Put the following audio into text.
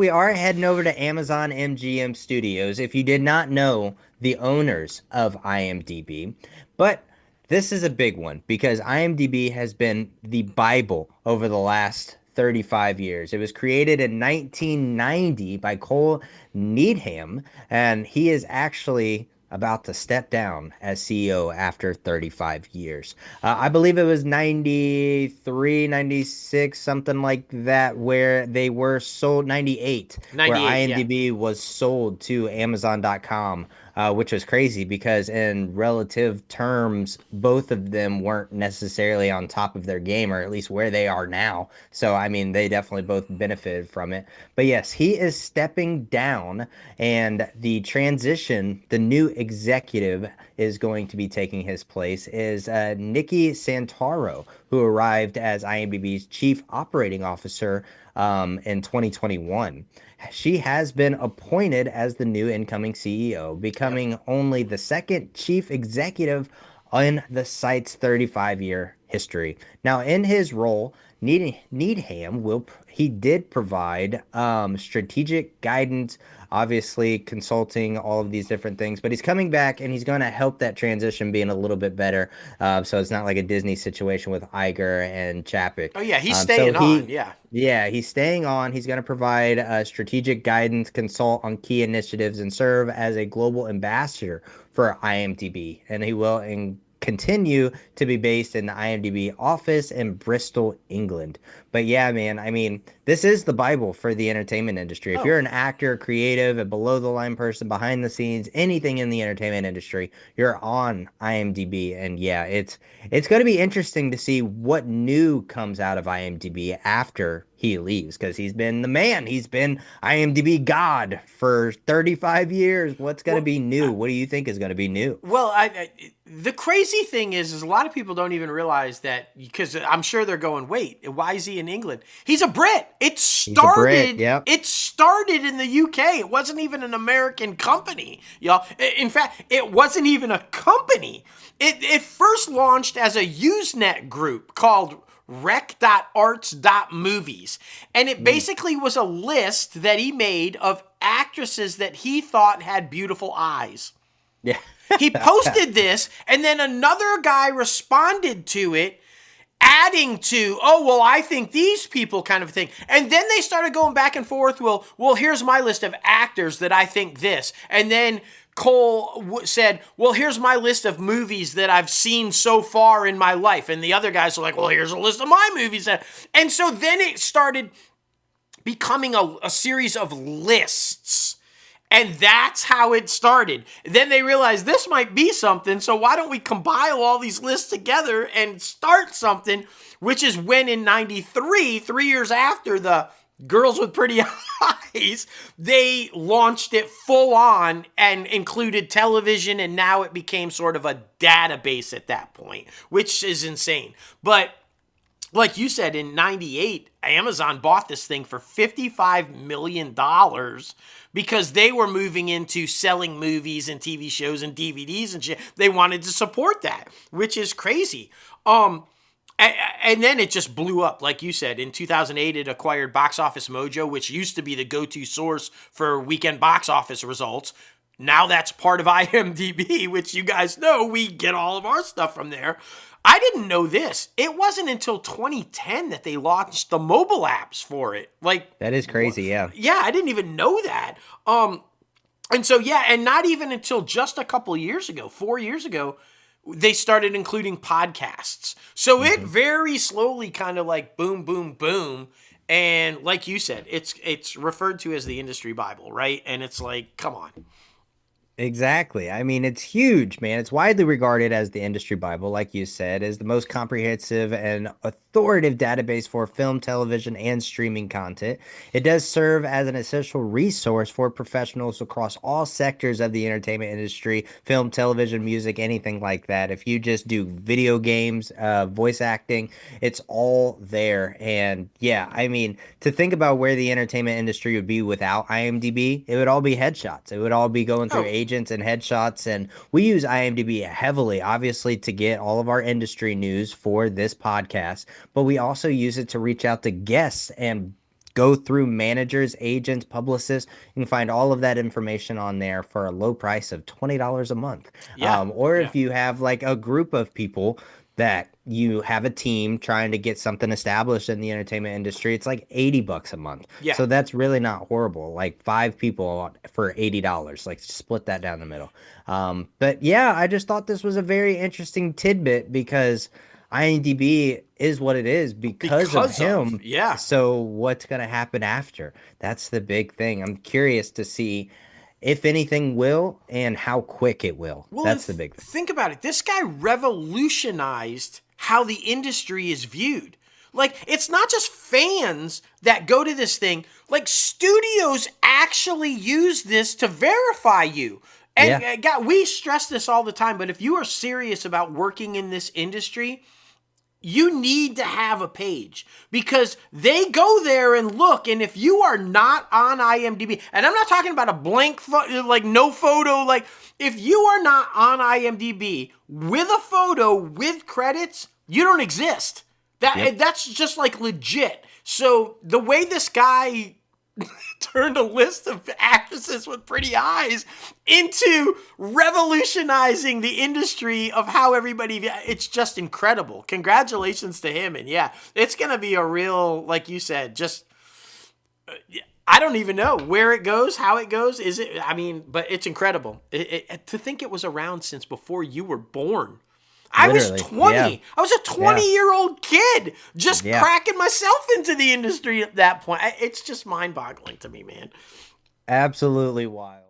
we are heading over to Amazon MGM Studios. If you did not know, the owners of IMDb, but this is a big one because IMDb has been the Bible over the last 35 years. It was created in 1990 by Col Needham, and he is actually about to step down as CEO after 35 years. I believe it was 93, 96, something like that, where they were sold, 98, where 98, yeah. IMDb was sold to Amazon.com, which was crazy because, in relative terms, both of them weren't necessarily on top of their game, or at least where they are now. So, I mean, they definitely both benefited from it. But yes, he is stepping down, and the transition, the new executive is going to be taking his place is Nikki Santoro, who arrived as IMDb's chief operating officer in 2021. She has been appointed as the new incoming CEO, Yep. becoming only the second chief executive in the site's 35-year history. Now, in his role, Needham he did provide strategic guidance, obviously consulting all of these different things, but he's coming back and he's going to help that transition being a little bit better. So it's not like a Disney situation with Iger and Chapek. Oh yeah, he's So staying on. he Yeah. yeah, he's staying on. He's going to provide strategic guidance, consult on key initiatives, and serve as a global ambassador for IMDb. And he will continue to be based in the IMDb office in Bristol, England. But yeah, man, I mean, this is the Bible for the entertainment industry. If Oh, you're an actor, creative, a below the line person, behind the scenes, anything in the entertainment industry, you're on IMDb. And yeah, it's going to be interesting to see what new comes out of IMDb after he leaves, because he's been the man. He's been IMDb God for 35 years. What's going to well, be new? What do you think is going to be new? the crazy thing is a lot of people don't even realize that because I'm sure they're going, wait, why is he in England? He's a Brit. It He's a Brit. started. Yep. It started in the UK. It wasn't even an American company, y'all. In fact, it wasn't even a company. It first launched as a Usenet group called rec.arts.movies. And it Mm. basically was a list that he made of actresses that he thought had beautiful eyes. Yeah. He posted this, and then another guy responded to it, adding to, oh, well, I think these people kind of thing. And then they started going back and forth. Well, here's my list of actors that I think this. And then Cole said, well, here's my list of movies that I've seen so far in my life. And the other guys are like, well, here's a list of my movies. And so then it started becoming a series of lists. And that's how it started. Then they realized this might be something, so why don't we compile all these lists together and start something, which is when in 93, 3 years after the Girls with Pretty Eyes, they launched it full on and included television, and now it became sort of a database at that point, which is insane. But like you said, in 98, Amazon bought this thing for $55 million because they were moving into selling movies and TV shows and DVDs and shit. They wanted to support that, which is crazy. And then it just blew up, like you said. In 2008, it acquired Box Office Mojo, which used to be the go-to source for weekend box office results. Now that's part of IMDb, which you guys know we get all of our stuff from there. I didn't know this. It wasn't until 2010 that they launched the mobile apps for it. Like, That is crazy. Yeah. yeah, I didn't even know that. And so yeah, and not even until just a couple of years ago, 4 years ago, they started including podcasts. So it Hmm. very slowly kind of like boom, boom, boom. And like you said, it's referred to as the industry Bible, right? And it's like, come on. Exactly. I mean, it's huge, man. It's widely regarded as the industry Bible, like you said, as the most comprehensive and authoritative database for film, television, and streaming content. It does serve as an essential resource for professionals across all sectors of the entertainment industry, film, television, music, anything like that. If you just do video games, voice acting, it's all there. And yeah, I mean, to think about where the entertainment industry would be without IMDb, it would all be headshots. It would all be going through Oh, agents and headshots. And we use IMDb heavily, obviously, to get all of our industry news for this podcast, but we also use it to reach out to guests and go through managers, agents, publicists. You can find all of that information on there for a low price of $20 a month. Yeah. Or Yeah. if you have like a group of people that you have a team trying to get something established in the entertainment industry, it's like $80 a month. Yeah. So that's really not horrible. Like five people for $80, like split that down the middle. But yeah, I just thought this was a very interesting tidbit because IMDb is what it is because of Because of. him. Yeah. So what's going to happen after? That's the big thing. I'm curious to see if anything will and how quick it will. Well, and That's the big thing. think about it. This guy revolutionized how the industry is viewed. Like, it's not just fans that go to this thing. Like, studios actually use this to verify you. And Yeah. God, we stress this all the time, but if you are serious about working in this industry, you need to have a page because they go there and look. And if you are not on IMDb, and I'm not talking about a blank, like no photo, like if you are not on IMDb with a photo with credits, you don't exist. That's just like legit. So the way this guy turned a list of actresses with pretty eyes into revolutionizing the industry of how everybody, it's just incredible. Congratulations to him. And yeah, it's going to be a real, like you said, just, I don't even know where it goes, how it goes. Is it, I mean, but it's incredible. To think it was around since before you were born. I was Literally. 20. Yeah. I was a 20-year-old kid just Yeah. cracking myself into the industry at that point. It's just mind-boggling to me, man. Absolutely wild.